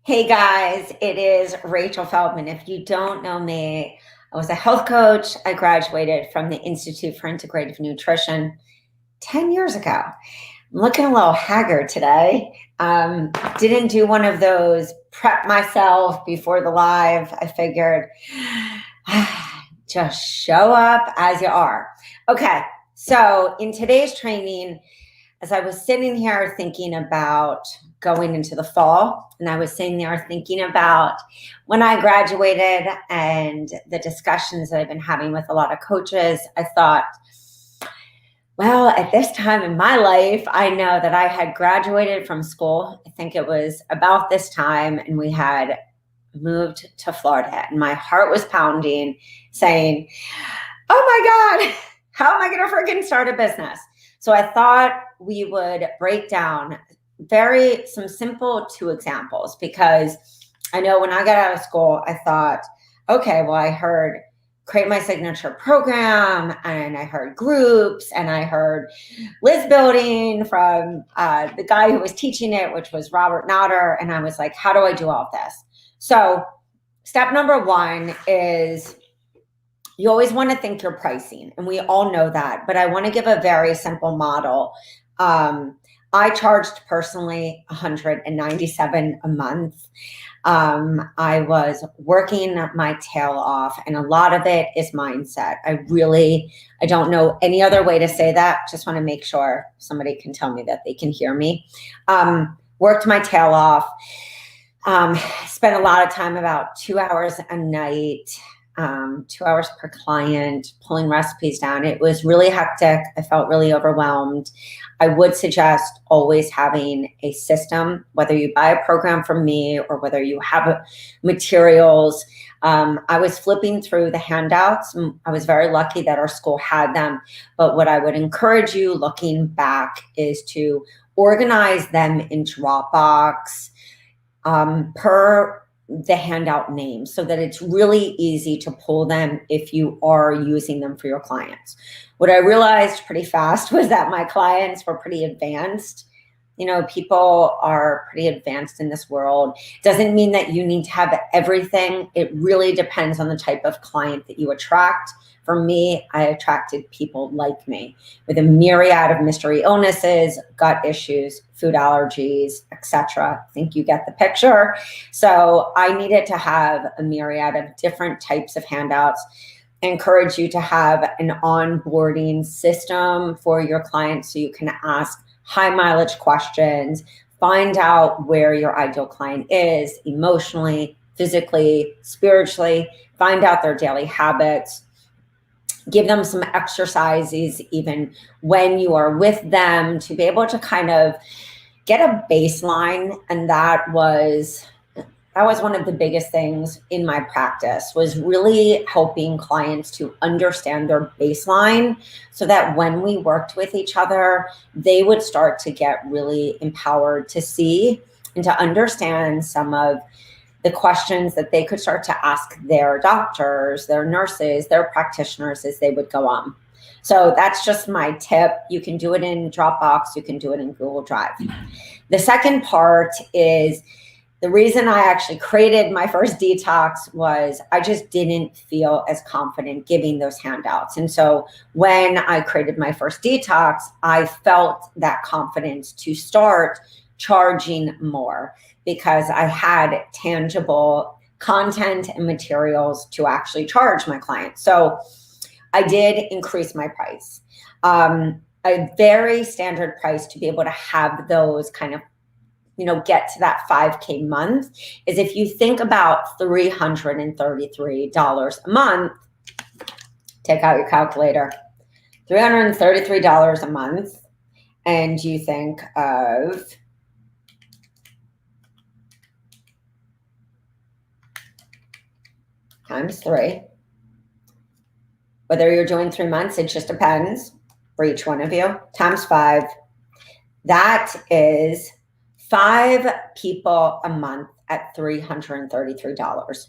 Hey guys, it is Rachel Feldman. If you don't know me, I was a health coach. I graduated from the Institute for Integrative Nutrition 10 years ago. I'm looking a little haggard today. Didn't do one of those prep myself before the live. I figured just show up as you are. Okay, so in today's training, as I was sitting here thinking about going into the fall, and I was sitting there thinking about when I graduated and the discussions that I've been having with a lot of coaches, I thought, well, at this time in my life, I know that I had graduated from school. I think it was about this time, and we had moved to Florida, and my heart was pounding, saying, oh my God, how am I going to freaking start a business? So I thought we would break down some simple two examples, because I know when I got out of school, I thought, okay, well, I heard create my signature program, and I heard groups, and I heard list building from the guy who was teaching it, which was Robert Notter. And I was like, how do I do all this? So step number one is you always want to think your pricing, and we all know that, but I want to give a very simple model. I charged personally $197 a month. I was working my tail off, and a lot of it is mindset. I don't know any other way to say that. Just want to make sure somebody can tell me that they can hear me. Worked my tail off. Spent a lot of time, about 2 hours a night, 2 hours per client, pulling recipes down. It was really hectic. I felt really overwhelmed. I would suggest always having a system, whether you buy a program from me or whether you have materials. I was flipping through the handouts. I was very lucky that our school had them. But what I would encourage you looking back is to organize them in Dropbox per the handout name, so that it's really easy to pull them if you are using them for your clients. What I realized pretty fast was that my clients were pretty advanced. You know, people are pretty advanced in this world. Doesn't mean that you need to have everything. It really depends on the type of client that you attract. For me, I attracted people like me with a myriad of mystery illnesses, gut issues, food allergies, etc. I think you get the picture. So I needed to have a myriad of different types of handouts. I encourage you to have an onboarding system for your clients so you can ask high mileage questions, find out where your ideal client is emotionally, physically, spiritually, find out their daily habits. Give them some exercises even when you are with them to be able to kind of get a baseline. And that was one of the biggest things in my practice, was really helping clients to understand their baseline, so that when we worked with each other, they would start to get really empowered to see and to understand some of the questions that they could start to ask their doctors, their nurses, their practitioners as they would go on. So that's just my tip. You can do it in Dropbox. You can do it in Google Drive. The second part is, the reason I actually created my first detox was I just didn't feel as confident giving those handouts. And so when I created my first detox, I felt that confidence to start charging more, because I had tangible content and materials to actually charge my clients. So I did increase my price. A very standard price to be able to have those kind of, get to that 5K month is, if you think about $333 a month, take out your calculator, $333 a month, and you think of times 3. Whether you're doing 3 months, it just depends for each one of you, times 5. That is 5 people a month at $333.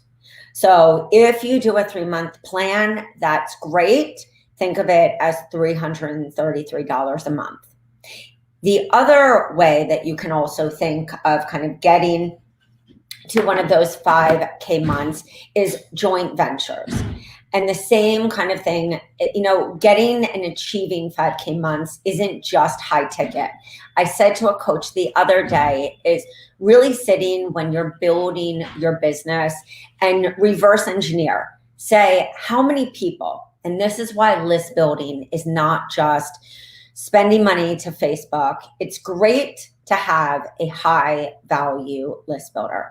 So if you do a 3-month plan, that's great. Think of it as $333 a month. The other way that you can also think of kind of getting to one of those 5K months is joint ventures. And the same kind of thing, getting and achieving 5K months isn't just high ticket. I said to a coach the other day is really sitting when you're building your business and reverse engineer. Say, how many people? And this is why list building is not just spending money to Facebook. It's great to have a high value list builder,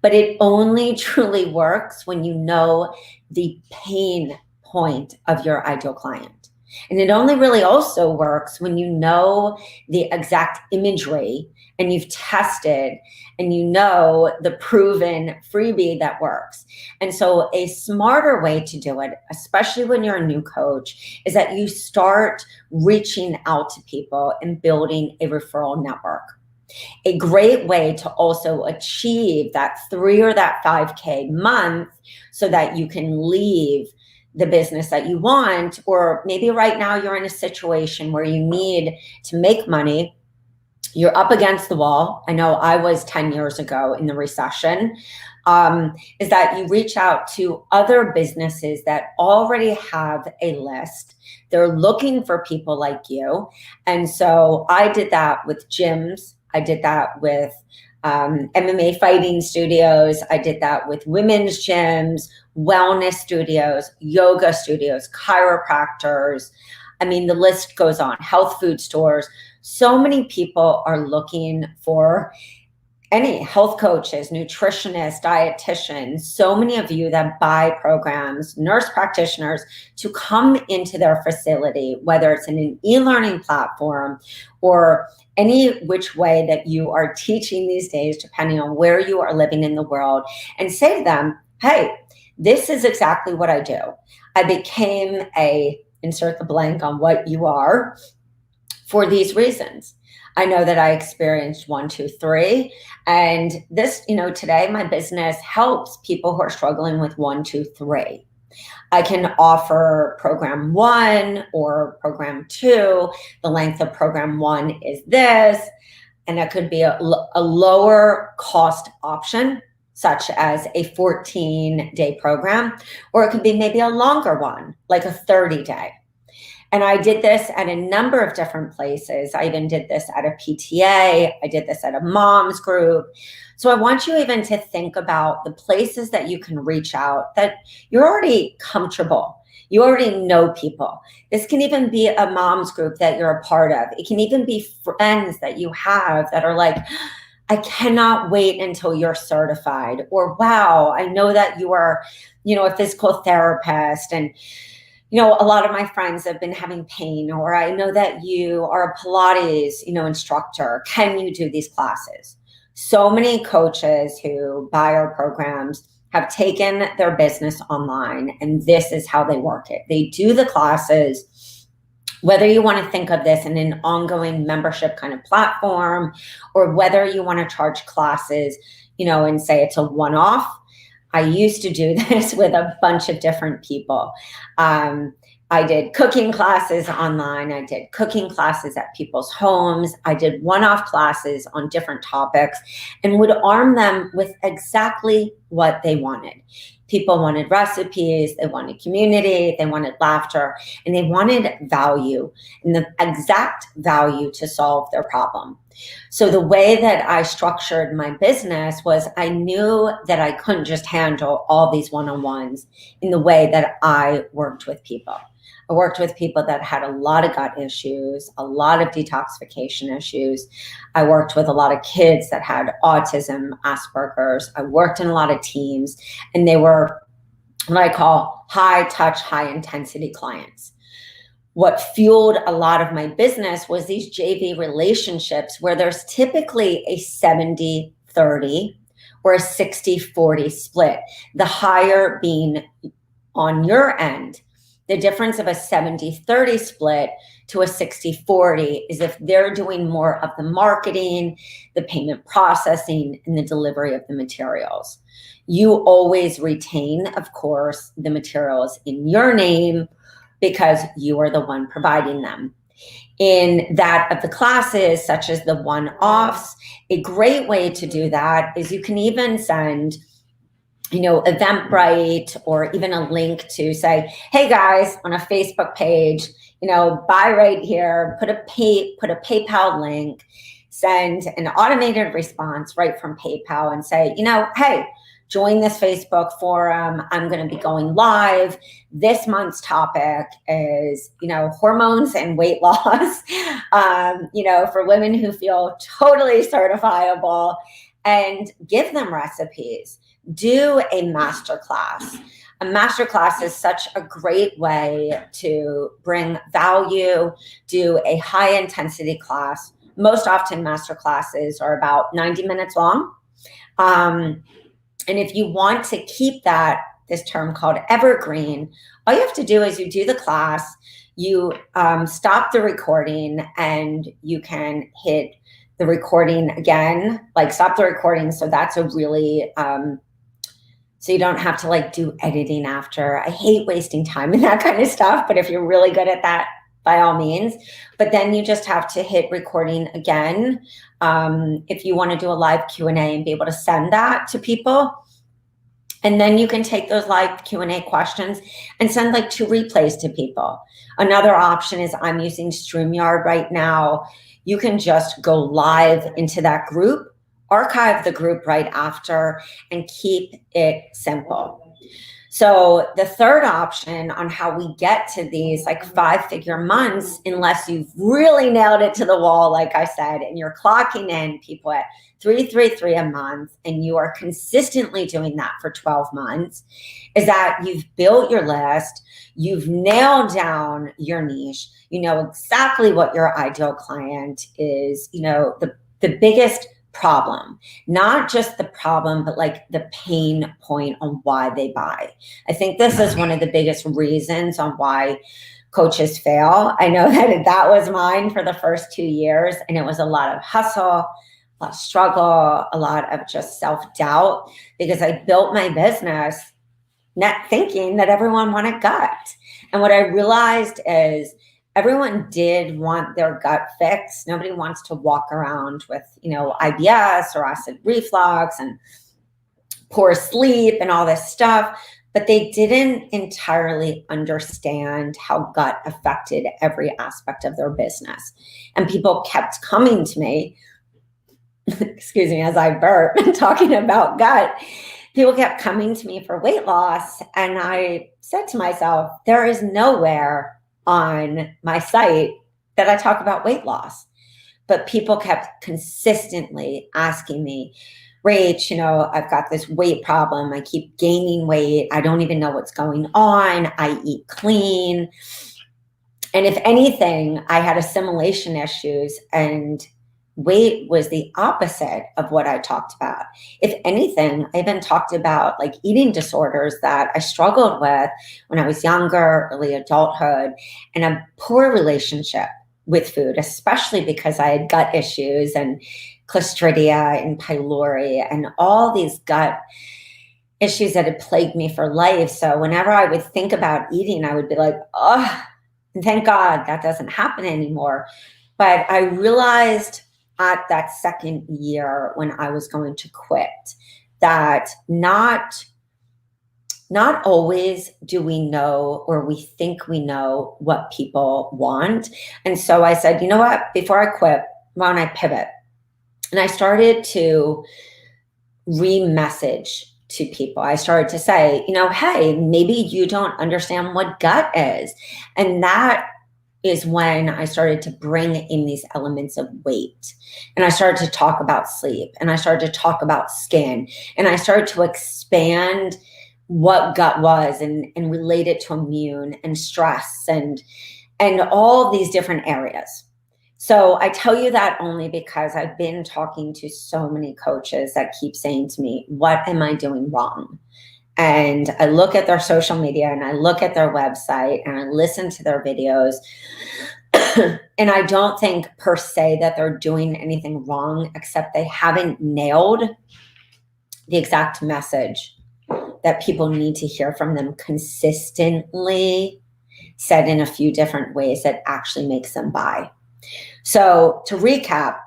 but it only truly works when you know the pain point of your ideal client. And it only really also works when you know the exact imagery and you've tested and you know the proven freebie that works. And so a smarter way to do it, especially when you're a new coach, is that you start reaching out to people and building a referral network. A great way to also achieve that 3 or that 5K month so that you can leave the business that you want, or maybe right now you're in a situation where you need to make money. You're up against the wall. I know I was 10 years ago in the recession, is that you reach out to other businesses that already have a list. They're looking for people like you. And so I did that with gyms. I did that with MMA fighting studios. I did that with women's gyms, wellness studios, yoga studios, chiropractors. I mean, the list goes on, health food stores. So many people are looking for any health coaches, nutritionists, dietitians, so many of you that buy programs, nurse practitioners to come into their facility, whether it's in an e-learning platform or any which way that you are teaching these days, depending on where you are living in the world, and say to them, hey, this is exactly what I do. I became a, insert the blank on what you are, for these reasons. I know that I experienced 1, 2, 3. And this, today my business helps people who are struggling with 1, 2, 3. I can offer program 1 or program 2. The length of program 1 is this. And that could be a lower cost option, such as a 14-day program, or it could be maybe a longer one, like a 30-day. And I did this at a number of different places. I even did this at a PTA. I did this at a mom's group. So I want you even to think about the places that you can reach out that you're already comfortable. You already know people. This can even be a mom's group that you're a part of. It can even be friends that you have that are like, I cannot wait until you're certified. Or, wow, I know that you are, a physical therapist, and a lot of my friends have been having pain, or I know that you are a Pilates, instructor. Can you do these classes? So many coaches who buy our programs have taken their business online, and this is how they work it. They do the classes, whether you want to think of this in an ongoing membership kind of platform, or whether you want to charge classes, and say it's a one-off. I used to do this with a bunch of different people. I did cooking classes online. I did cooking classes at people's homes. I did one-off classes on different topics and would arm them with exactly what they wanted. People wanted recipes, they wanted community, they wanted laughter, and they wanted value, and the exact value to solve their problem. So the way that I structured my business was I knew that I couldn't just handle all these one-on-ones in the way that I worked with people. I worked with people that had a lot of gut issues, a lot of detoxification issues. I worked with a lot of kids that had autism, Asperger's. I worked in a lot of teams, and they were what I call high touch, high intensity clients. What fueled a lot of my business was these JV relationships where there's typically a 70-30 or a 60-40 split. The higher being on your end. The difference of a 70-30 split to a 60-40 is if they're doing more of the marketing, the payment processing, and the delivery of the materials. You always retain, of course, the materials in your name because you are the one providing them. in that of the classes, such as the one-offs. A great way to do that is you can even send, Eventbrite, or even a link to say, hey guys, on a Facebook page, buy right here, put a PayPal link, send an automated response right from PayPal and say, hey, join this Facebook forum. I'm going to be going live. This month's topic is, hormones and weight loss, for women who feel totally certifiable, and give them recipes. Do a masterclass. A masterclass is such a great way to bring value. Do a high intensity class. Most often masterclasses are about 90 minutes long. And if you want to keep this term called evergreen, all you have to do is you do the class, you stop the recording, and you can hit the recording again, like stop the recording. So that's a really, so you don't have to do editing after. I hate wasting time in that kind of stuff, but if you're really good at that, by all means. But then you just have to hit recording again. If you want to do a live Q&A and be able to send that to people. And then you can take those live Q&A questions and send 2 replays to people. Another option is I'm using StreamYard right now. You can just go live into that group, archive the group right after, and keep it simple. So the third option on how we get to these 5-figure months, unless you've really nailed it to the wall, like I said, and you're clocking in people at 333 a month, and you are consistently doing that for 12 months, is that you've built your list, you've nailed down your niche, you know exactly what your ideal client is, the biggest problem, not just the problem, but the pain point on why they buy. I think this is one of the biggest reasons on why coaches fail. I know that was mine for the first 2 years, and it was a lot of hustle, a lot of struggle, a lot of just self-doubt, because I built my business not thinking that everyone wanted gut. And what I realized is everyone did want their gut fixed. Nobody wants to walk around with, IBS or acid reflux and poor sleep and all this stuff, but they didn't entirely understand how gut affected every aspect of their business. And people kept coming to me, excuse me, as I burp, talking about gut. People kept coming to me for weight loss. And I said to myself, there is nowhere on my site that I talk about weight loss. But people kept consistently asking me, Rach, I've got this weight problem. I keep gaining weight. I don't even know what's going on. I eat clean. And if anything, I had assimilation issues, and weight was the opposite of what I talked about. If anything, I even talked about eating disorders that I struggled with when I was younger, early adulthood, and a poor relationship with food, especially because I had gut issues and Clostridia and pylori and all these gut issues that had plagued me for life. So whenever I would think about eating, I would be like, oh, thank God that doesn't happen anymore. But I realized at that second year when I was going to quit that not always do we know, or we think we know, what people want. And so I said, you know what, before I quit, why don't I pivot? And I started to re-message to people. I started to say, hey, maybe you don't understand what gut is. And that is when I started to bring in these elements of weight. And I started to talk about sleep, and I started to talk about skin, and I started to expand what gut was and relate it to immune and stress and all these different areas. So I tell you that only because I've been talking to so many coaches that keep saying to me, what am I doing wrong? And I look at their social media, and I look at their website, and I listen to their videos. And I don't think per se that they're doing anything wrong, except they haven't nailed the exact message that people need to hear from them consistently said in a few different ways that actually makes them buy. So to recap,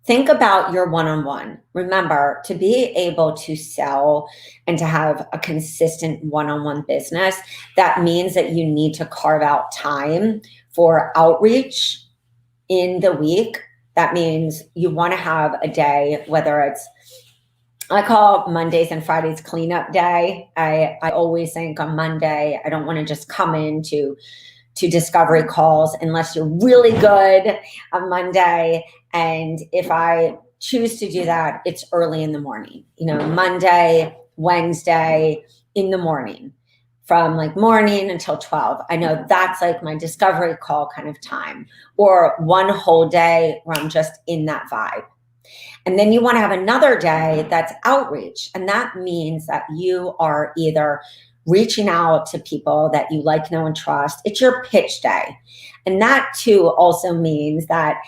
think about your one-on-one. Remember, to be able to sell and to have a consistent one-on-one business, that means that you need to carve out time for outreach in the week. That means you want to have a day, whether it's, I call Mondays and Fridays cleanup day. I always think on Monday, I don't want to just come into discovery calls unless you're really good on Monday. And if I choose to do that, it's early in the morning, Monday, Wednesday in the morning, from like morning until 12. I know that's like my discovery call kind of time, or one whole day where I'm just in that vibe. And then you want to have another day that's outreach. And that means that you are either reaching out to people that you like, know, and trust. It's your pitch day. And that too also means that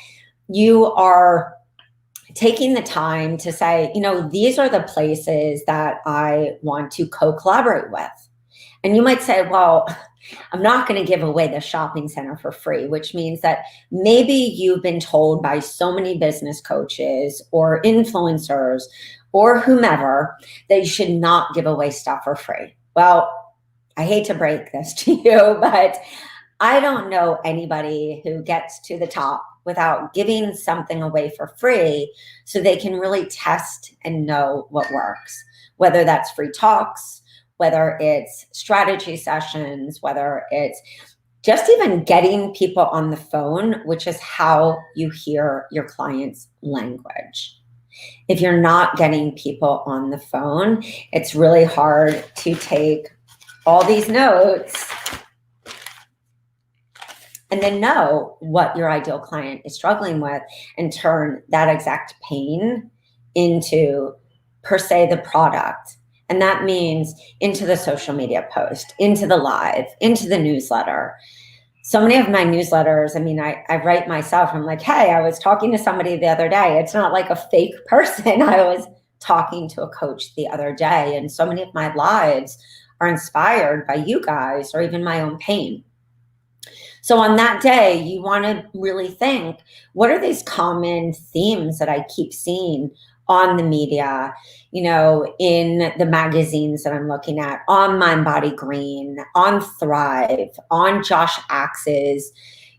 you are taking the time to say, these are the places that I want to co-collaborate with. And you might say, well, I'm not going to give away the shopping center for free, which means that maybe you've been told by so many business coaches or influencers or whomever that you should not give away stuff for free. Well, I hate to break this to you, but I don't know anybody who gets to the top without giving something away for free so they can really test and know what works, whether that's free talks, whether it's strategy sessions, whether it's just even getting people on the phone, which is how you hear your client's language. If you're not getting people on the phone, it's really hard to take all these notes and then know what your ideal client is struggling with and turn that exact pain into, per se, the product. And that means into the social media post, into the live, into the newsletter. So many of my newsletters, I write myself. I'm like, hey, I was talking to somebody the other day. It's not like a fake person. I was talking to a coach the other day. And so many of my lives are inspired by you guys or even my own pain. So on that day, you want to really think, what are these common themes that I keep seeing on the media, in the magazines that I'm looking at, on Mind Body Green, on Thrive, on Josh Axe's,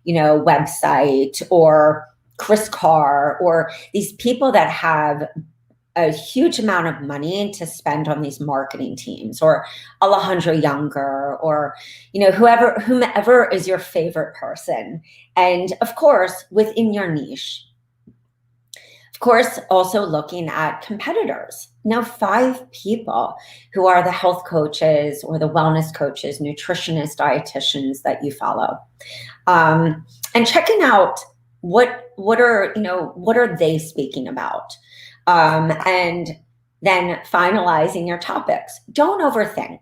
website, or Chris Carr, or these people that have a huge amount of money to spend on these marketing teams, or Alejandro Younger, or whomever is your favorite person. And of course, within your niche. Of course, also looking at competitors. 5 people who are the health coaches or the wellness coaches, nutritionists, dietitians that you follow, and checking out what are they speaking about, and then finalizing your topics. Don't overthink.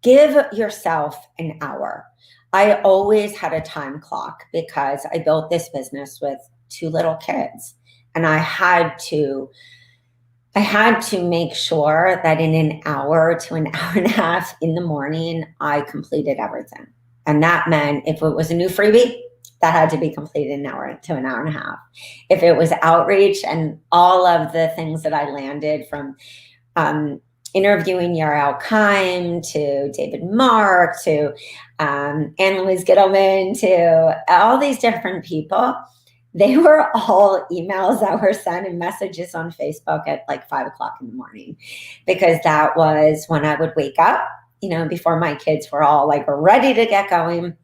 Give yourself an hour. I always had a time clock because I built this business with 2 little kids. And I had to make sure that in an hour to an hour and a half in the morning, I completed everything. And that meant if it was a new freebie, that had to be completed in an hour to an hour and a half. If it was outreach and all of the things that I landed from interviewing Yael Keim to David Mark to Anne-Louise Gittleman to all these different people, they were all emails that were sent and messages on Facebook at like 5 o'clock in the morning, because that was when I would wake up, before my kids were all like ready to get going.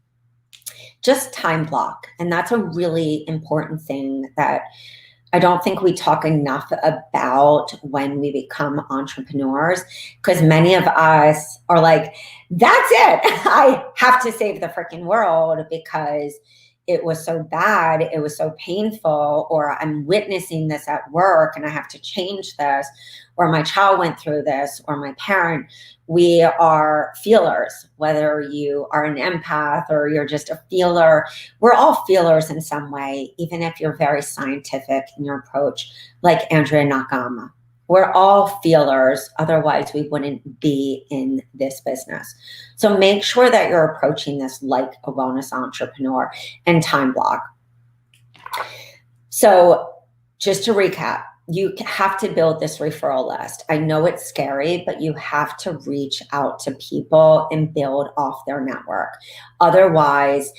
Just time block. And that's a really important thing that I don't think we talk enough about when we become entrepreneurs, because many of us are like, that's it. I have to save the freaking world because it was so bad, it was so painful, or I'm witnessing this at work and I have to change this, or my child went through this, or my parent. We are feelers, whether you are an empath or you're just a feeler. We're all feelers in some way, even if you're very scientific in your approach, like Andrea Nakama, We're all feelers. Otherwise, we wouldn't be in this business. So make sure that you're approaching this like a wellness entrepreneur and time block. So just to recap, you have to build this referral list. I know it's scary, but you have to reach out to people and build off their network. Otherwise,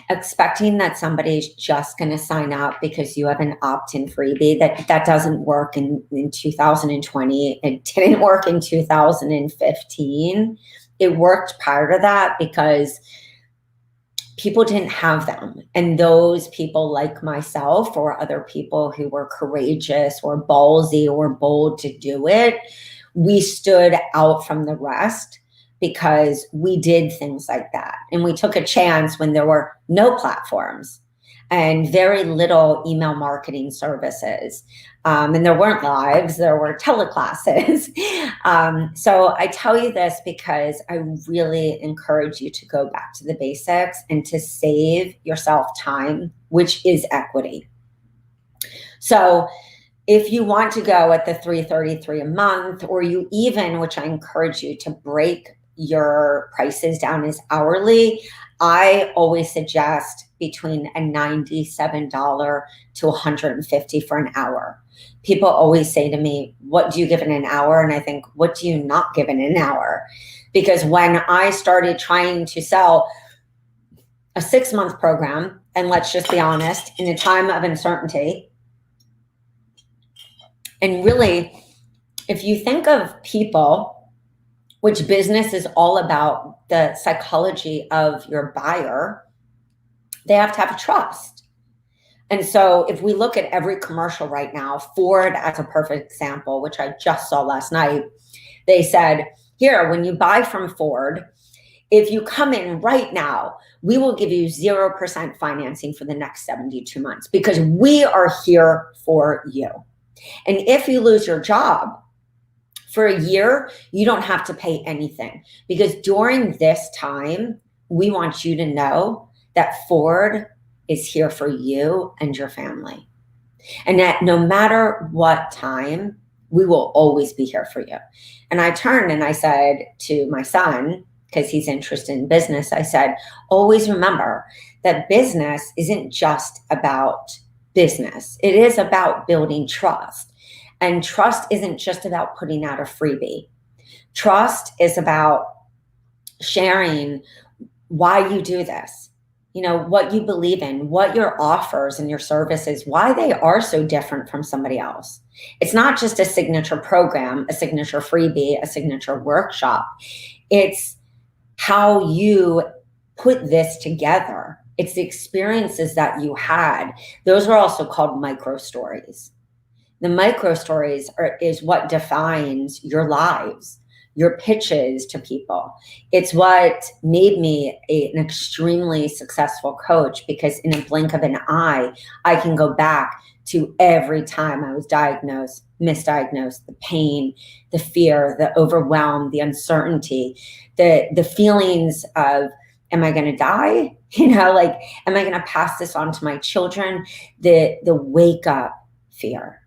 expecting that somebody's just going to sign up because you have an opt-in freebie, that doesn't work in 2020. It didn't work in 2015. It worked prior to that because people didn't have them. And those people like myself or other people who were courageous or ballsy or bold to do it, we stood out from the rest because we did things like that. And we took a chance when there were no platforms and very little email marketing services. And there weren't lives, there were teleclasses. So I tell you this because I really encourage you to go back to the basics and to save yourself time, which is equity. So if you want to go at the $333 a month, or you even, which I encourage you to break your prices down as hourly, I always suggest between a $97 to $150 for an hour. People always say to me, what do you give in an hour? And I think, what do you not give in an hour? Because when I started trying to sell a 6-month program, and let's just be honest, in a time of uncertainty, and really, if you think of people, which business is all about the psychology of your buyer, they have to have trust. And so if we look at every commercial right now, Ford as a perfect example, which I just saw last night, they said, here, when you buy from Ford, if you come in right now, we will give you 0% financing for the next 72 months because we are here for you. And if you lose your job for a year, you don't have to pay anything, because during this time, we want you to know that Ford is here for you and your family. And that no matter what time, we will always be here for you. And I turned and I said to my son, because he's interested in business, I said, always remember that business isn't just about business. It is about building trust. And trust isn't just about putting out a freebie. Trust is about sharing why you do this, what you believe in, what your offers and your services, why they are so different from somebody else. It's not just a signature program, a signature freebie, a signature workshop. It's how you put this together. It's the experiences that you had. Those are also called micro stories. The micro stories is what defines your lives, your pitches to people. It's what made me an extremely successful coach, because in a blink of an eye, I can go back to every time I was diagnosed, misdiagnosed, the pain, the fear, the overwhelm, the uncertainty, the feelings of, am I going to die? Am I going to pass this on to my children? The wake up fear.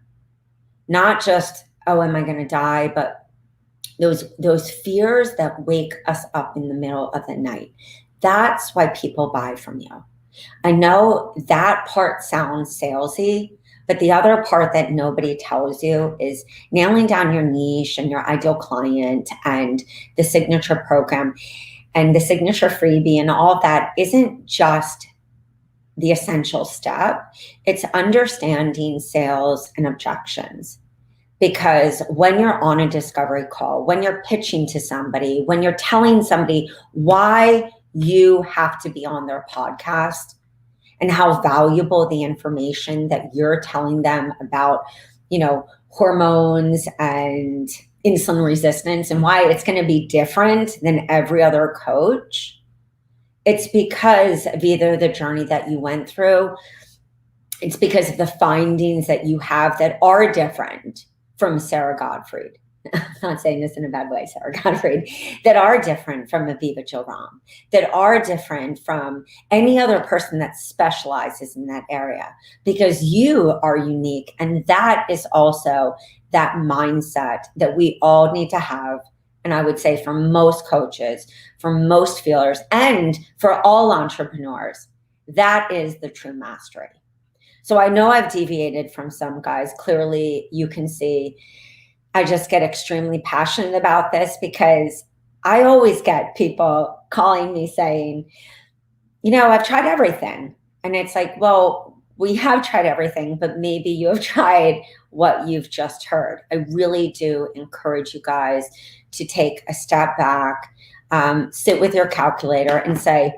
Not just, oh, am I going to die? But those fears that wake us up in the middle of the night. That's why people buy from you. I know that part sounds salesy, but the other part that nobody tells you is nailing down your niche and your ideal client and the signature program and the signature freebie and all that isn't just the essential step. It's understanding sales and objections. Because when you're on a discovery call, when you're pitching to somebody, when you're telling somebody why you have to be on their podcast and how valuable the information that you're telling them about, hormones and insulin resistance and why it's going to be different than every other coach, it's because of either the journey that you went through, it's because of the findings that you have that are different from Sarah Gottfried. I'm not saying this in a bad way, Sarah Gottfried, that are different from Aviva Joram, that are different from any other person that specializes in that area, because you are unique. And that is also that mindset that we all need to have. And I would say for most coaches, for most feelers, and for all entrepreneurs, that is the true mastery. So I know I've deviated from some guys. Clearly, you can see I just get extremely passionate about this because I always get people calling me saying, I've tried everything. And it's like, well, we have tried everything, but maybe you have tried what you've just heard. I really do encourage you guys to take a step back, sit with your calculator and say,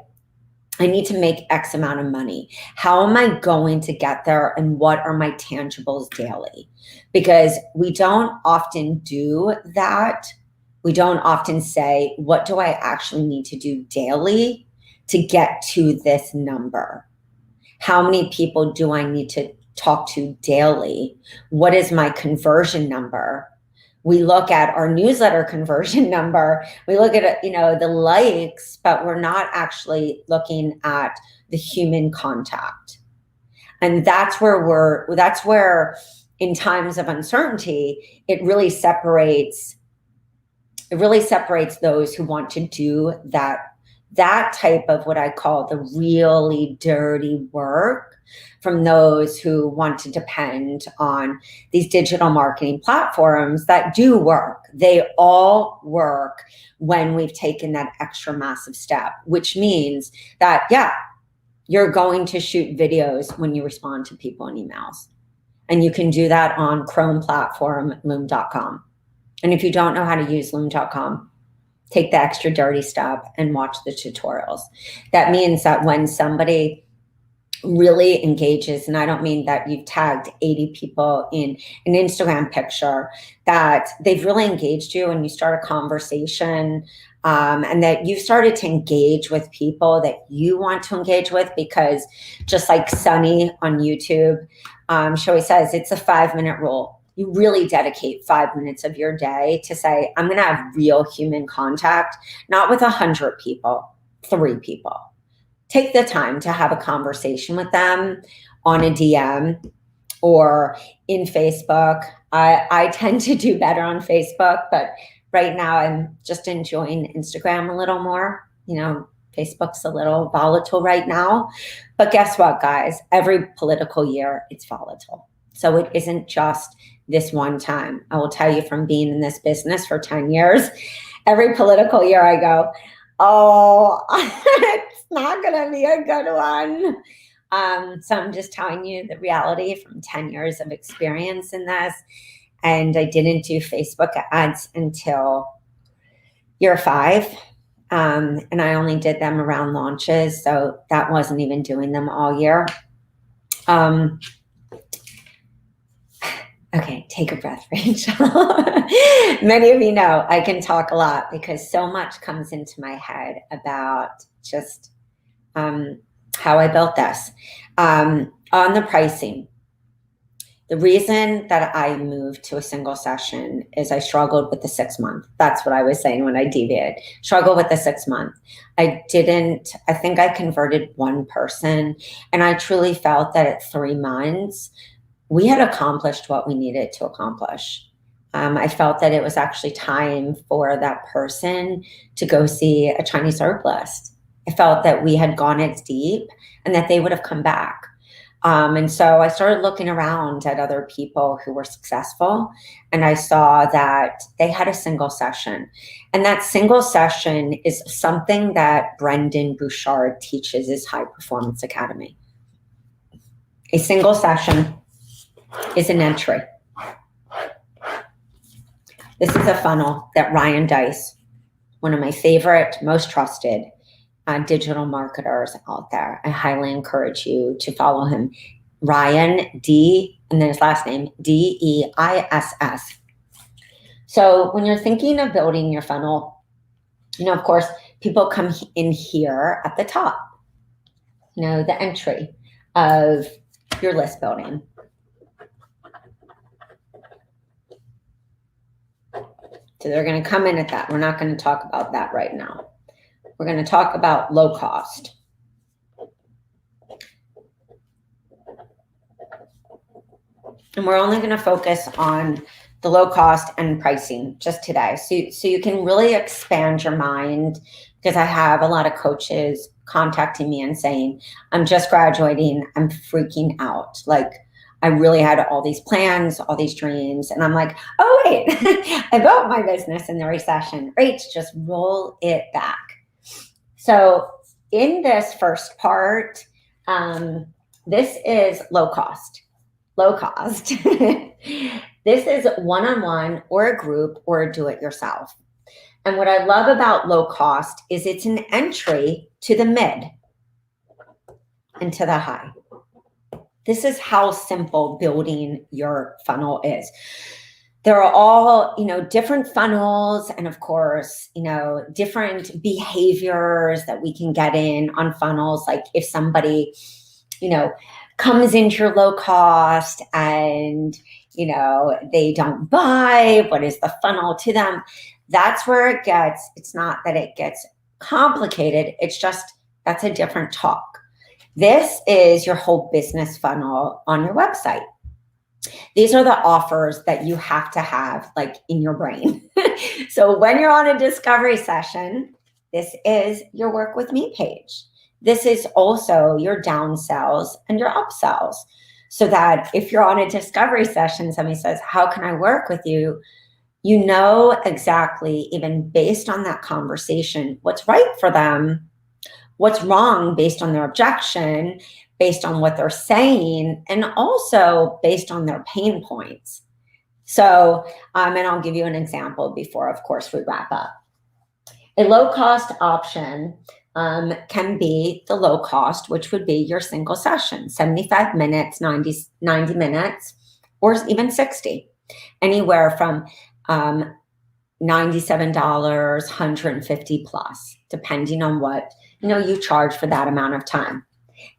I need to make X amount of money. How am I going to get there? And what are my tangibles daily? Because we don't often do that. We don't often say, what do I actually need to do daily to get to this number? How many people do I need to talk to daily? What is my conversion number? We look at our newsletter conversion number. We look at, the likes, but we're not actually looking at the human contact. And that's where in times of uncertainty, it really separates those who want to do that type of what I call the really dirty work from those who want to depend on these digital marketing platforms that do work. They all work when we've taken that extra massive step, which means that, you're going to shoot videos when you respond to people in emails. And you can do that on Chrome platform, loom.com. And if you don't know how to use loom.com, take the extra dirty step and watch the tutorials. That means that when somebody really engages, and I don't mean that you've tagged 80 people in an Instagram picture, that they've really engaged you and you start a conversation, and that you've started to engage with people that you want to engage with, because just like Sunny on YouTube, she always says it's a 5-minute rule. You really dedicate 5 minutes of your day to say, I'm going to have real human contact, not with 100 people, 3 people. Take the time to have a conversation with them on a DM or in Facebook. I tend to do better on Facebook, but right now I'm just enjoying Instagram a little more. Facebook's a little volatile right now. But guess what, guys? Every political year, it's volatile. So it isn't just this one time. I will tell you, from being in this business for 10 years, every political year I go, oh, it's not going to be a good one. So I'm just telling you the reality from 10 years of experience in this. And I didn't do Facebook ads until year 5. And I only did them around launches. So that wasn't even doing them all year. Okay, take a breath, Rachel. Many of you know I can talk a lot because so much comes into my head about just how I built this. On the pricing, the reason that I moved to a single session is I struggled with the 6-month. That's what I was saying when I deviated. Struggled with the 6-month. I think I converted 1 person, and I truly felt that at 3 months, we had accomplished what we needed to accomplish. I felt that it was actually time for that person to go see a Chinese herbalist. I felt that we had gone as deep and that they would have come back. And so I started looking around at other people who were successful, and I saw that they had a single session. And that single session is something that Brendan Bouchard teaches his High Performance Academy. A single session is an entry. This is a funnel that Ryan Dice, one of my favorite, most trusted digital marketers out there. I highly encourage you to follow him. Ryan, D, and then his last name, D-E-I-S-S. So when you're thinking of building your funnel, of course, people come in here at the top, the entry of your list building. So they're going to come in at that. We're not going to talk about that right now. We're going to talk about low cost. And we're only going to focus on the low cost and pricing just today. So you can really expand your mind, because I have a lot of coaches contacting me and saying, I'm just graduating, I'm freaking out. Like, I really had all these plans, all these dreams. And I'm like, oh, wait, I built my business in the recession. Right? Just roll it back. So in this first part, this is low cost. Low cost. This is one-on-one or a group or a do-it-yourself. And what I love about low cost is it's an entry to the mid and to the high. This is how simple building your funnel is. There are all, different funnels, and of course, different behaviors that we can get in on funnels. Like if somebody, comes into your low cost and, they don't buy, what is the funnel to them? That's where it's not that it gets complicated. It's just, that's a different talk. This is your whole business funnel on your website. These are the offers that you have to have like in your brain. So when you're on a discovery session, this is your work with me page. This is also your downsells and your upsells. So that if you're on a discovery session, somebody says, how can I work with you? You know exactly, even based on that conversation, what's right for them, what's wrong based on their objection, based on what they're saying, and also based on their pain points. So, and I'll give you an example before, of course, we wrap up. A low-cost option can be the low cost, which would be your single session, 75 minutes, 90 minutes, or even 60, anywhere from $97, $150 plus, depending on what you charge for that amount of time.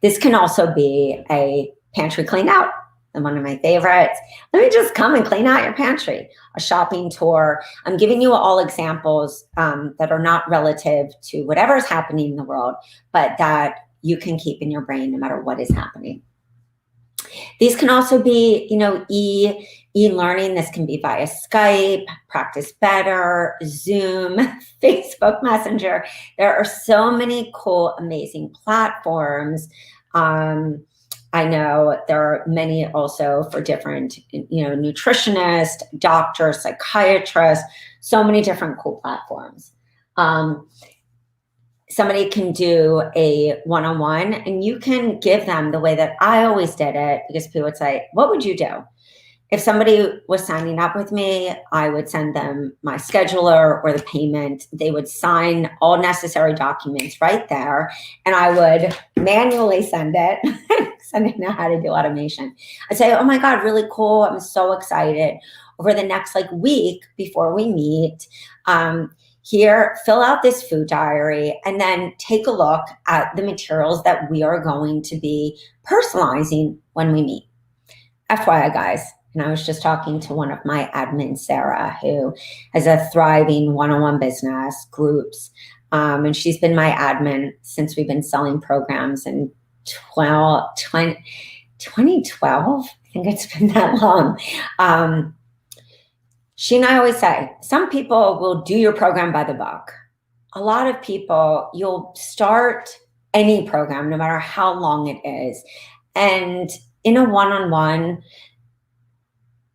This can also be a pantry clean out, and one of my favorites. Let me just come and clean out your pantry. A shopping tour. I'm giving you all examples that are not relative to whatever is happening in the world, but that you can keep in your brain no matter what is happening. These can also be, e-learning. This can be via Skype, Practice Better, Zoom, Facebook Messenger. There are so many cool, amazing platforms. I know there are many also for different, nutritionists, doctors, psychiatrists, so many different cool platforms. Somebody can do a one-on-one, and you can give them the way that I always did it, because people would say, what would you do? If somebody was signing up with me, I would send them my scheduler or the payment. They would sign all necessary documents right there, and I would manually send it. I didn't know how to do automation. I'd say, oh my God, really cool. I'm so excited. Over the next week before we meet, here, fill out this food diary, and then take a look at the materials that we are going to be personalizing when we meet. FYI, guys. And I was just talking to one of my admins, Sarah, who has a thriving one-on-one business, groups. And she's been my admin since we've been selling programs in 2012. I think it's been that long. She and I always say, some people will do your program by the book. A lot of people, you'll start any program, no matter how long it is. And in a one-on-one,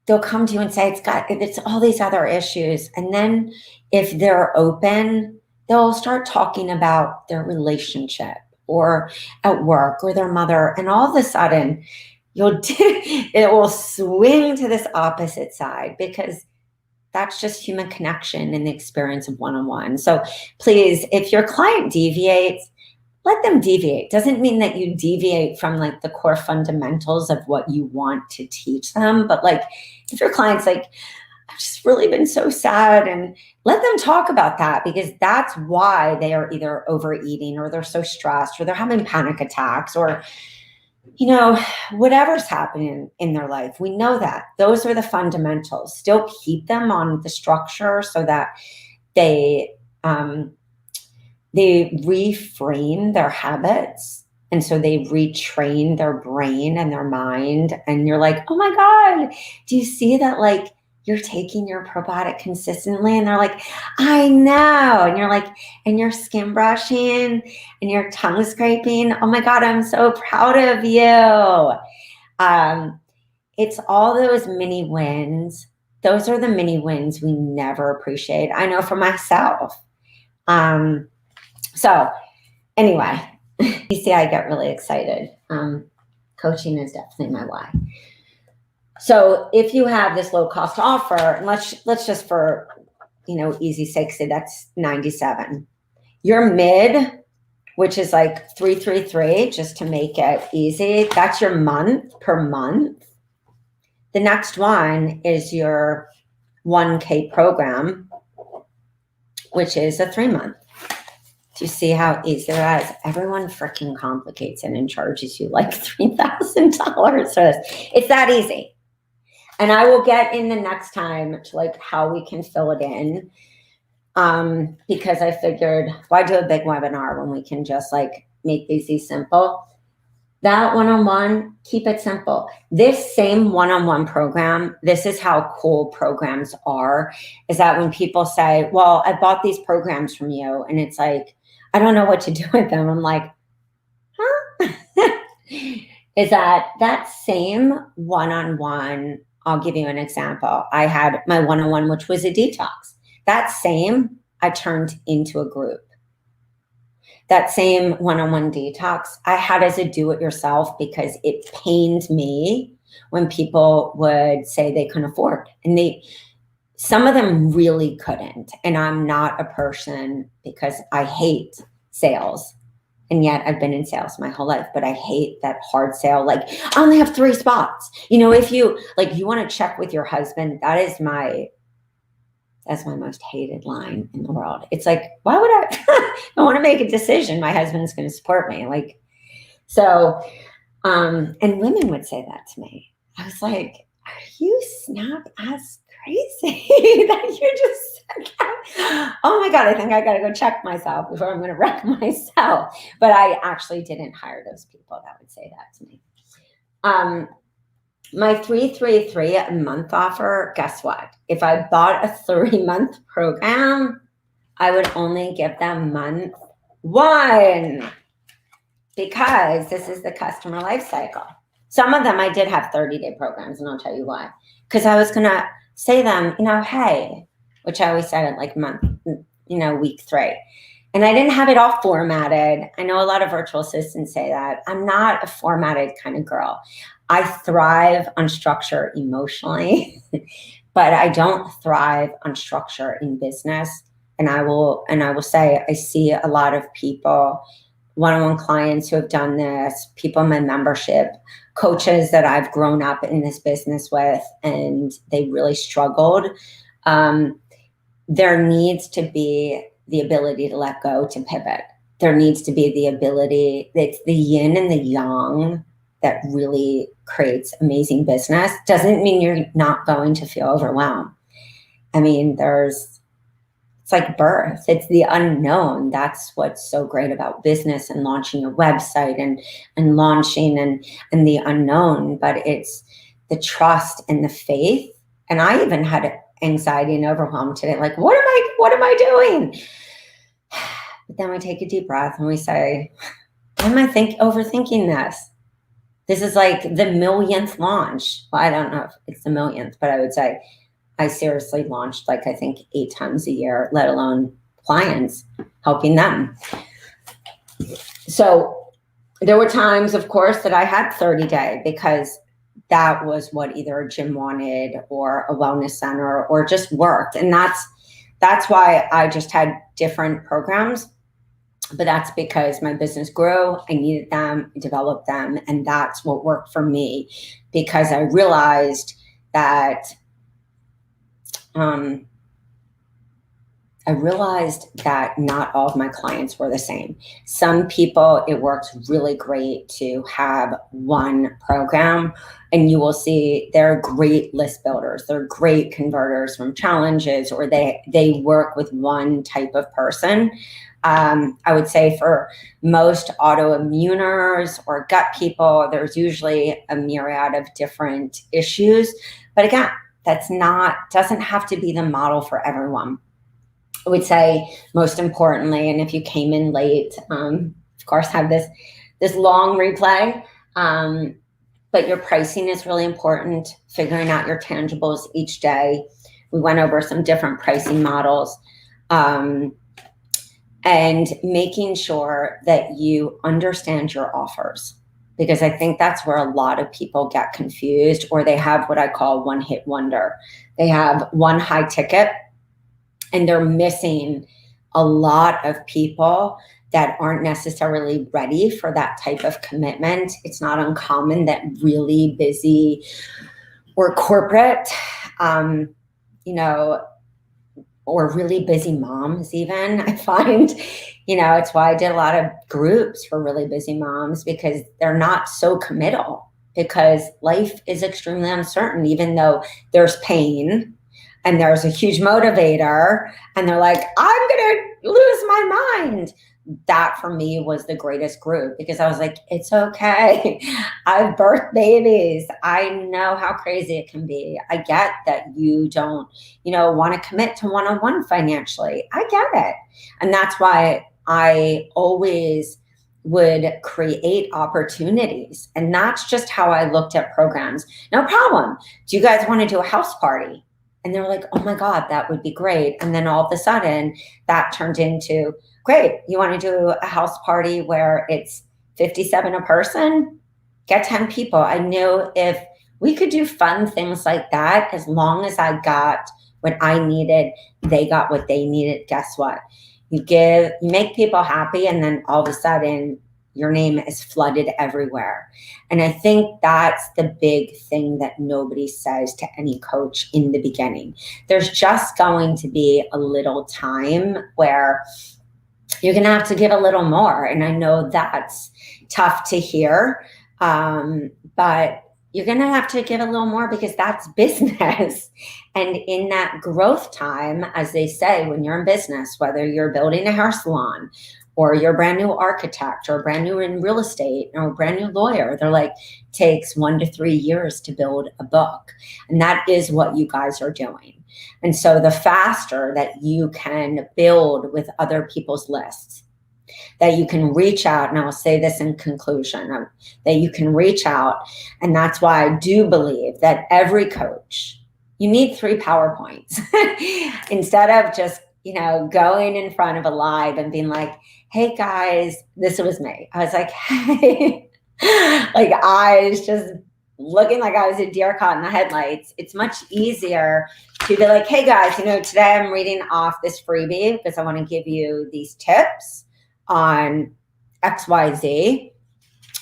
they'll come to you and say, it's all these other issues. And then if they're open, they'll start talking about their relationship or at work or their mother. And all of a sudden, it will swing to this opposite side, because that's just human connection and the experience of one-on-one. So please, if your client deviates, let them deviate. Doesn't mean that you deviate from the core fundamentals of what you want to teach them. But if your client's I've just really been so sad, and let them talk about that, because that's why they are either overeating, or they're so stressed, or they're having panic attacks, or whatever's happening in their life. We know that those are the fundamentals. Still keep them on the structure so that they reframe their habits. And so they retrain their brain and their mind. And you're like, oh my God, do you see that you're taking your probiotic consistently. And they're like, I know. And you're like, and you're skin brushing and you're tongue scraping. Oh my God, I'm so proud of you. It's all those mini wins. Those are the mini wins we never appreciate. I know for myself. So anyway, you see, I get really excited. Coaching is definitely my why. So if you have this low cost offer, and let's just for, easy sake say that's 97. Your mid, which is like 333, just to make it easy, that's your month per month. The next one is your 1K program, which is a 3-month. Do you see how easy that is? Everyone freaking complicates it and charges you like $3,000 for this. It's that easy. And I will get in the next time to like how we can fill it in. Because I figured, why do a big webinar when we can just like make these simple? That one-on-one, keep it simple. This same one-on-one program, this is how cool programs are, is that when people say, well, I bought these programs from you, and it's like, I don't know what to do with them. I'm like, huh? Is that same one-on-one, I'll give you an example. I had my one-on-one, which was a detox. That same, I turned into a group. That same one-on-one detox, I had as a do-it-yourself because it pained me when people would say they couldn't afford. And some of them really couldn't. And I'm not a person, because I hate sales. And yet I've been in sales my whole life, but I hate that hard sale. Like, I only have 3 spots. If you want to check with your husband, that's my most hated line in the world. It's like, why would I want to make a decision? My husband's going to support me. And women would say that to me. I was like, are you snap ass crazy that you just said that? Oh my God, I think I got to go check myself before I'm going to wreck myself. But I actually didn't hire those people that would say that to me. My 333 a month offer, guess what? If I bought a 3-month program, I would only give them month 1, because this is the customer life cycle. Some of them I did have 30-day programs, and I'll tell you why. Because I was going to say them, hey, which I always said at like week 3. And I didn't have it all formatted. I know a lot of virtual assistants say that. I'm not a formatted kind of girl. I thrive on structure emotionally, but I don't thrive on structure in business. And I will say, I see a lot of people, one-on-one clients who have done this, people in my membership, coaches that I've grown up in this business with, and they really struggled. There needs to be the ability to let go, to pivot. There needs to be the ability, it's the yin and the yang that really creates amazing business. Doesn't mean you're not going to feel overwhelmed. I mean, it's like birth. It's the unknown. That's what's so great about business and launching a website and launching and the unknown. But it's the trust and the faith. And I even had anxiety and overwhelm today. Like, what am I doing? But then we take a deep breath and we say, why am I overthinking this? This is like the millionth launch. Well, I don't know if it's the millionth, but I would say I seriously launched I think 8 times a year, let alone clients, helping them. So there were times, of course, that I had 30-day, because that was what either a gym wanted or a wellness center or just worked. And that's why I just had different programs. But that's because my business grew. I needed them, I developed them. And that's what worked for me, because I realized that not all of my clients were the same. Some people, it works really great to have one program, and you will see they're great list builders. They're great converters from challenges, or they work with one type of person. I would say for most autoimmuners or gut people, there's usually a myriad of different issues. But again, doesn't have to be the model for everyone. I would say most importantly, and if you came in late, of course, have this long replay. But your pricing is really important, figuring out your tangibles each day. We went over some different pricing models, and making sure that you understand your offers, because I think that's where a lot of people get confused, or they have what I call one hit wonder. They have one high ticket and they're missing a lot of people that aren't necessarily ready for that type of commitment. It's not uncommon that really busy or corporate, or really busy moms even, I find, it's why I did a lot of groups for really busy moms, because they're not so committal, because life is extremely uncertain, even though there's pain and there's a huge motivator and they're like, I'm going to lose my mind. That for me was the greatest group, because I was like, it's okay. I've birthed babies. I know how crazy it can be. I get that you don't, want to commit to one-on-one financially. I get it. And that's why I always would create opportunities. And that's just how I looked at programs. No problem. Do you guys want to do a house party? And they're like, oh my God, that would be great. And then all of a sudden that turned into, great, you want to do a house party where it's 57 a person? Get 10 people. I knew if we could do fun things like that, as long as I got what I needed, they got what they needed. Guess what? You make people happy, and then all of a sudden your name is flooded everywhere. And I think that's the big thing that nobody says to any coach in the beginning. There's just going to be a little time where you're going to have to give a little more. And I know that's tough to hear, but you're going to have to give a little more, because that's business. And in that growth time, as they say, when you're in business, whether you're building a hair salon, or you're a brand new architect, or brand new in real estate, or a brand new lawyer, they're like, takes 1 to 3 years to build a book. And that is what you guys are doing. And so the faster that you can build with other people's lists, that you can reach out, and I'll say this in conclusion, that you can reach out. And that's why I do believe that every coach, you need 3 PowerPoints instead of just, going in front of a live and being like, hey guys, this was me. I was like, hey, like eyes just looking like I was a deer caught in the headlights. It's much easier to be like, hey guys, today I'm reading off this freebie because I want to give you these tips on XYZ.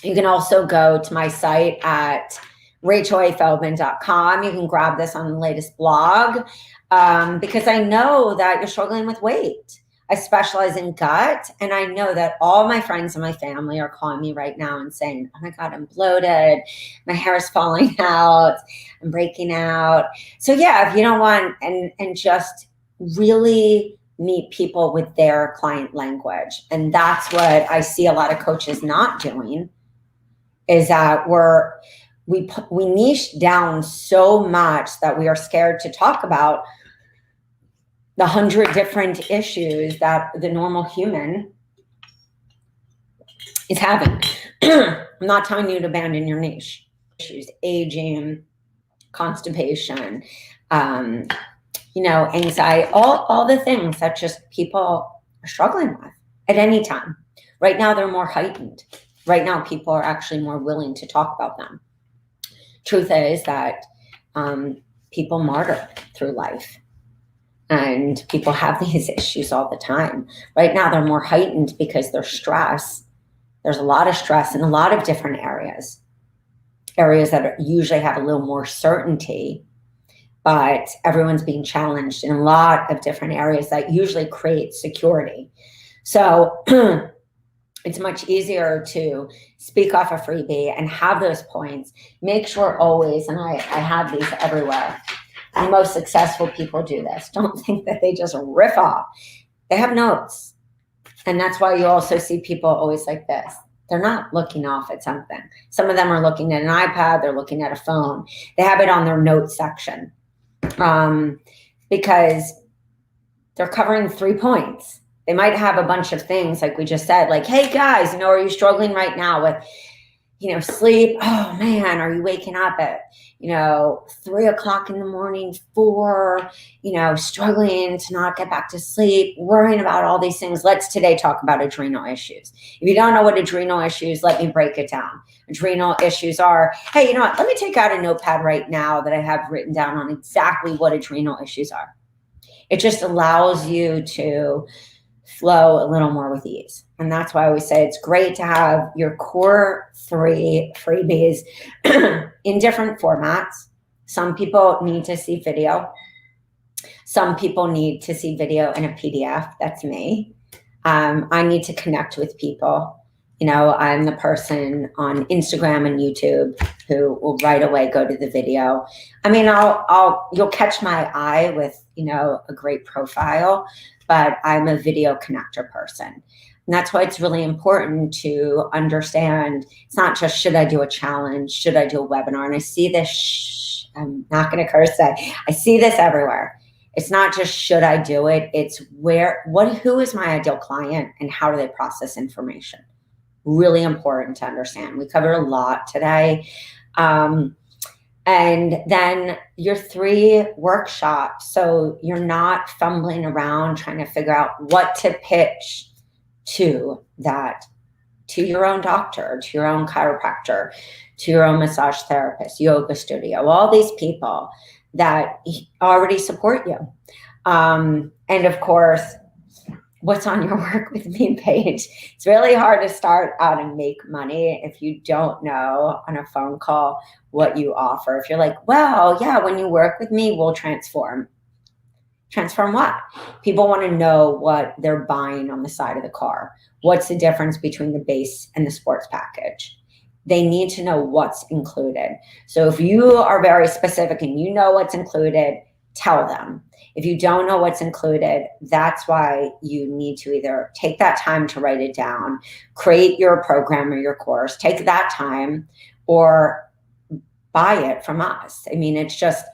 You can also go to my site at rachaelafeldman.com. You can grab this on the latest blog, because I know that you're struggling with weight. I specialize in gut, and I know that all my friends and my family are calling me right now and saying, oh my God, I'm bloated. My hair is falling out. I'm breaking out. So yeah, if you don't want, and just really meet people with their client language. And that's what I see a lot of coaches not doing, is that we niche down so much that we are scared to talk about the 100 different issues that the normal human is having. I'm not telling you to abandon your niche. Issues, aging, constipation, anxiety, all the things that just people are struggling with at any time. Right now, they're more heightened. Right now, people are actually more willing to talk about them. Truth is that people martyr through life. And people have these issues all the time. Right now, they're more heightened because there's stress. There's a lot of stress in a lot of different areas that usually have a little more certainty, but everyone's being challenged in a lot of different areas that usually create security. So it's much easier to speak off a freebie and have those points. Make sure always, and I have these everywhere, the most successful people do this. Don't think that they just riff off. They have notes. And that's why you also see people always like this. They're not looking off at something. Some of them are looking at an iPad. They're looking at a phone. They have it on their notes section. because they're covering 3 points. They might have a bunch of things like we just said, like, hey guys, are you struggling right now with, sleep? Oh man, are you waking up at, 3 o'clock in the morning, 4, struggling to not get back to sleep, worrying about all these things. Let's today talk about adrenal issues. If you don't know what adrenal issues, let me break it down. Adrenal issues are, hey, you know what? Let me take out a notepad right now that I have written down on exactly what adrenal issues are. It just allows you to flow a little more with ease. And that's why I always say it's great to have your core 3 freebies in different formats. Some people need to see video. Some people need to see video in a PDF. That's me. I need to connect with people. I'm the person on Instagram and YouTube who will right away go to the video. I mean, you'll catch my eye with, a great profile, but I'm a video connector person. And that's why it's really important to understand it's not just, should I do a challenge? Should I do a webinar? And I see this, I'm not going to curse that. I see this everywhere. It's not just, should I do it? It's who is my ideal client and how do they process information? Really important to understand. We covered a lot today. And then your 3 workshops. So you're not fumbling around trying to figure out what to pitch to your own doctor, to your own chiropractor, to your own massage therapist, yoga studio, all these people that already support you. And of course, what's on your Work With Me page. It's really hard to start out and make money if you don't know on a phone call what you offer. If you're like, well, yeah, when you work with me, we'll transform. Transform what? People want to know what they're buying on the side of the car. What's the difference between the base and the sports package? They need to know what's included. So if you are very specific and you know what's included, tell them. If you don't know what's included, that's why you need to either take that time to write it down, create your program or your course, take that time, or buy it from us. I mean, it's just,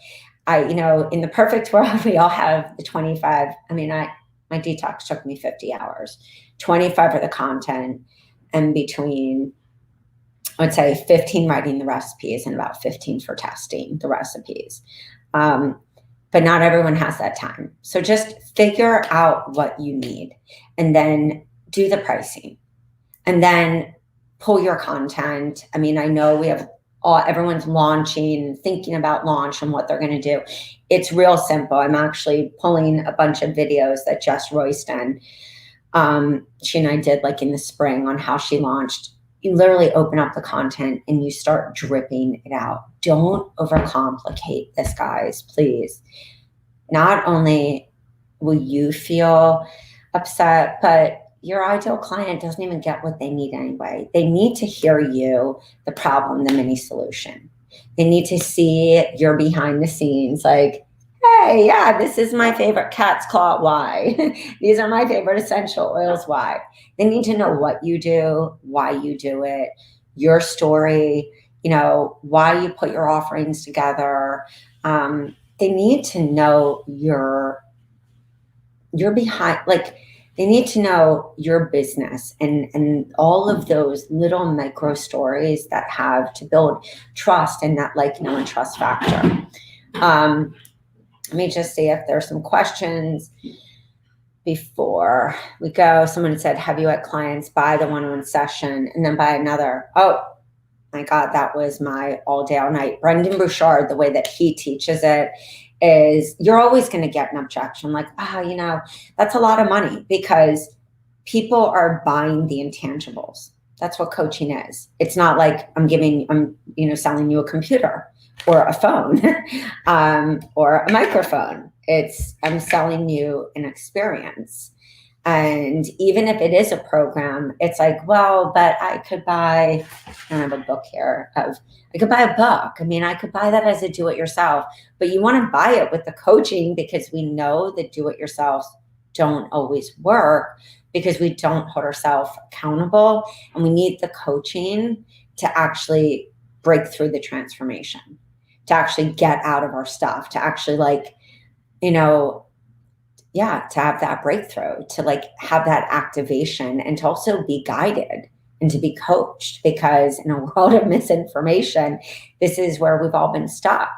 in the perfect world, we all have the 25. I mean, my detox took me 50 hours, 25 for the content, and between, I would say 15 writing the recipes and about 15 for testing the recipes. But not everyone has that time. So just figure out what you need and then do the pricing and then pull your content. I mean, I know we have everyone's launching, thinking about launch and what they're going to do. It's real simple. I'm actually pulling a bunch of videos that Jess Royston, she and I did like in the spring on how she launched. You literally open up the content and you start dripping it out. Don't overcomplicate this, guys, please. Not only will you feel upset, but your ideal client doesn't even get what they need anyway. They need to hear you, the problem, the mini solution. They need to see your behind the scenes, like, hey, yeah, this is my favorite cat's claw. Why? These are my favorite essential oils. Why? They need to know what you do, why you do it, your story, why you put your offerings together. They need to know your behind, like they need to know your business and all of those little micro stories that have to build trust and that and trust factor. Let me just see if there's some questions before we go. Someone said, have you had clients buy the one-on-one session and then buy another? Oh my God, that was my all day, all night. Brendan Bouchard, the way that he teaches it is you're always going to get an objection like, that's a lot of money because people are buying the intangibles. That's what coaching is. It's not like I'm selling you a computer or a phone or a microphone. I'm selling you an experience. And even if it is a program, it's like, well, but I could buy, I don't have a book here, I could buy a book. I mean, I could buy that as a do-it-yourself, but you want to buy it with the coaching because we know that do-it-yourselves don't always work because we don't hold ourselves accountable, and we need the coaching to actually break through the transformation, to actually get out of our stuff, to actually like, you know, yeah, to have that breakthrough, to like have that activation, and to also be guided and to be coached, because in a world of misinformation, this is where we've all been stuck.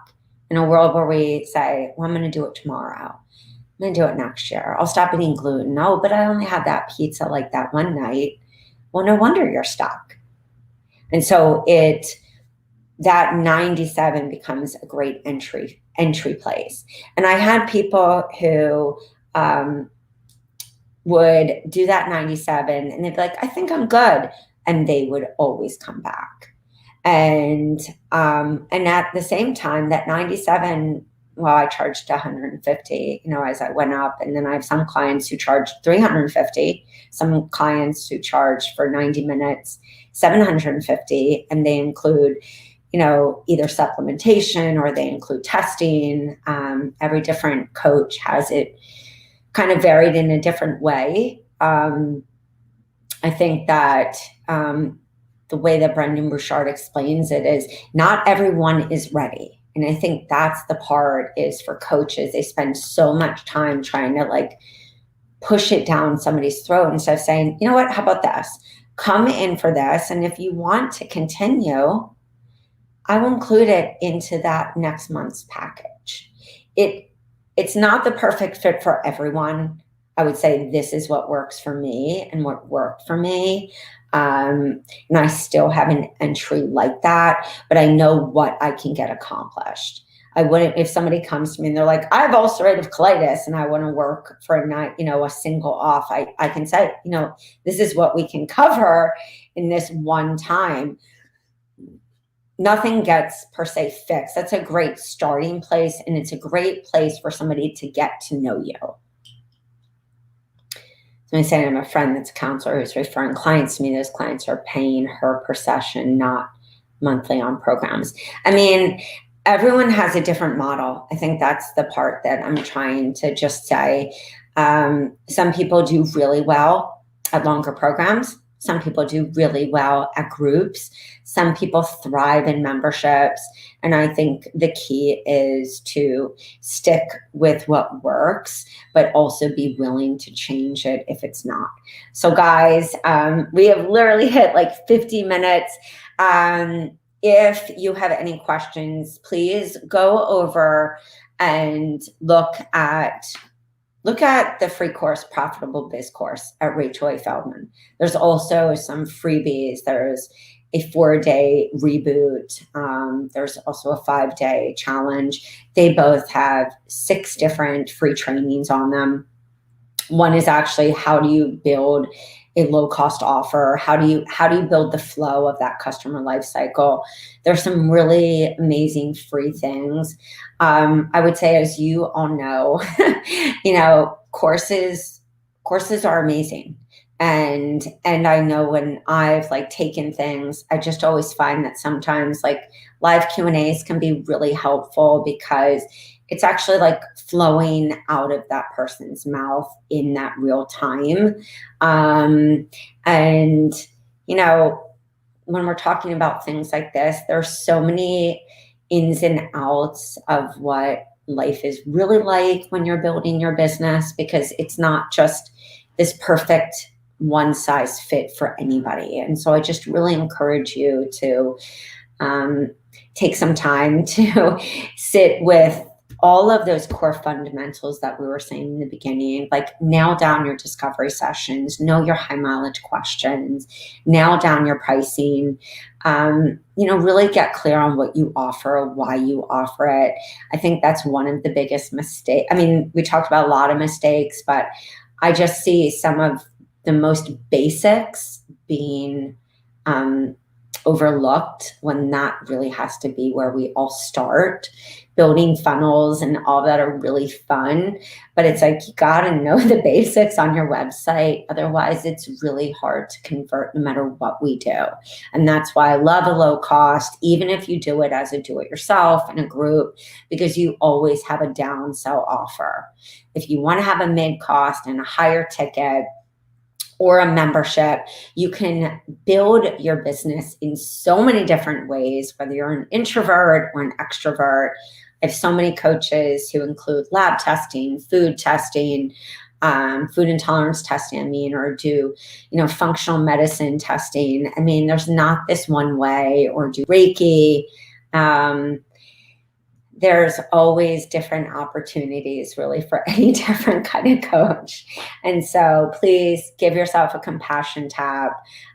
In a world where we say, well, I'm going to do it tomorrow. I'm going to do it next year. I'll stop eating gluten. No, but I only had that pizza like that one night. Well, no wonder you're stuck. And so that 97 becomes a great entry place. And I had people who would do that 97 and they'd be like, I think I'm good. And they would always come back. And at the same time, that 97, well, I charged 150, as I went up. And then I have some clients who charge 350, some clients who charge for 90 minutes, 750, and they include, either supplementation or they include testing. Every different coach has it kind of varied in a different way. I think that the way that Brendan Bouchard explains it is not everyone is ready. And I think that's the part is for coaches, they spend so much time trying to like push it down somebody's throat instead of saying, you know what, how about this? Come in for this. And if you want to continue, I will include it into that next month's package. It's not the perfect fit for everyone. I would say this is what works for me and what worked for me. And I still have an entry like that, but I know what I can get accomplished. I wouldn't, if somebody comes to me and they're like, I have ulcerative colitis and I want to work for a night, a single off, I can say, this is what we can cover in this one time. Nothing gets per se fixed. That's a great starting place, and it's a great place for somebody to get to know you. So I'm saying I have a friend that's a counselor who's referring clients to me. Those clients are paying her per session, not monthly on programs. I mean, everyone has a different model. I think that's the part that I'm trying to just say. Some people do really well at longer programs. Some people do really well at groups. Some people thrive in memberships. And I think the key is to stick with what works, but also be willing to change it if it's not. So guys, we have literally hit like 50 minutes. If you have any questions, please go over and look at the free course, Profitable Biz course at Rachel A. Feldman. There's also some freebies. There's a 4-day reboot. There's also a 5-day challenge. They both have 6 different free trainings on them. One is actually how do you build a low-cost offer? How do you build the flow of that customer life cycle? There's some really amazing free things. I would say, as you all know, courses are amazing. And I know when I've like taken things, I just always find that sometimes like live Q&As can be really helpful because it's actually like flowing out of that person's mouth in that real time. And, when we're talking about things like this, there's so many ins and outs of what life is really like when you're building your business, because it's not just this perfect one size fit for anybody. And so I just really encourage you to take some time to sit with all of those core fundamentals that we were saying in the beginning, like nail down your discovery sessions, know your high mileage questions, nail down your pricing, really get clear on what you offer, why you offer it. I think that's one of the biggest mistakes. I mean, we talked about a lot of mistakes, but I just see some of the most basics being overlooked when that really has to be where we all start. Building funnels and all that are really fun, but it's like you got to know the basics on your website. Otherwise, it's really hard to convert no matter what we do. And that's why I love a low cost, even if you do it as a do-it-yourself in a group, because you always have a downsell offer. If you want to have a mid-cost and a higher ticket, or a membership. You can build your business in so many different ways, whether you're an introvert or an extrovert. I have so many coaches who include lab testing, food testing, food intolerance testing, or do, functional medicine testing. There's not this one way, or do Reiki. There's always different opportunities really for any different kind of coach. And so please give yourself a compassion tap,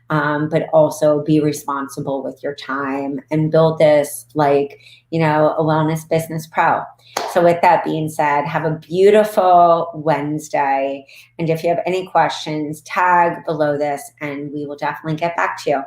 but also be responsible with your time and build this like, a wellness business pro. So with that being said, have a beautiful Wednesday. And if you have any questions, tag below this and we will definitely get back to you.